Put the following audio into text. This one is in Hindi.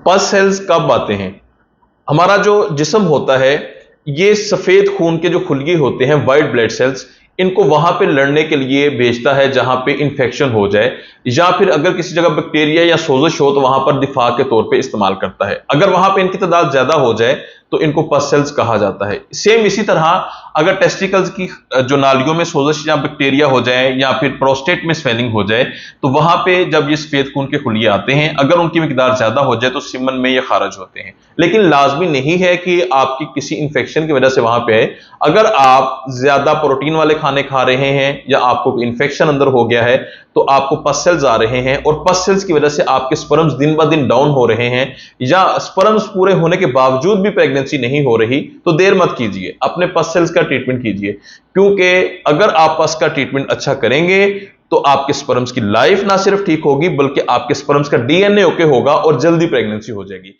पस सेल्स कब आते हैं? हमारा जो जिस्म होता है, ये सफेद खून के जो खुलगी होते हैं, वाइट ब्लड सेल्स, इनको वहां पे लड़ने के लिए भेजता है जहां पे इंफेक्शन हो जाए, या फिर अगर किसी जगह बैक्टीरिया या सोजिश हो तो वहां पर दिफा के तौर पे इस्तेमाल करता है। अगर वहां पे इनकी तादाद ज्यादा हो जाए तो इनको पस सेल्स कहा जाता है। सेम इसी तरह अगर टेस्टिकल्स की जो नालियों में सोजिश या बैक्टीरिया हो जाए या फिर प्रोस्टेट में स्वेलिंग हो जाए, तो वहां पे जब ये सफेद खून के खुलिये आते हैं, अगर उनकी मिकदार ज्यादा हो जाए तो सिमन में ये खारिज होते हैं। लेकिन लाजमी नहीं है कि आपकी किसी इंफेक्शन की वजह से वहां पे है। अगर आप ज्यादा प्रोटीन वाले खाने खा रहे हैं या आपको इंफेक्शन अंदर हो गया है तो आपको पस सेल्स आ रहे हैं, और पस सेल्स की वजह से आपके स्पर्म्स दिन ब दिन डाउन हो रहे हैं, या स्पर्म्स पूरे होने के बावजूद भी प्रेगनेंसी नहीं हो रही, तो देर मत कीजिए, अपने पस सेल्स का ट्रीटमेंट कीजिए। क्योंकि अगर आप पस का ट्रीटमेंट अच्छा करेंगे तो आपके स्पर्म्स की लाइफ ना सिर्फ ठीक होगी बल्कि आपके स्पर्म्स का डीएनए ओके होगा और जल्दी प्रेगनेंसी हो जाएगी।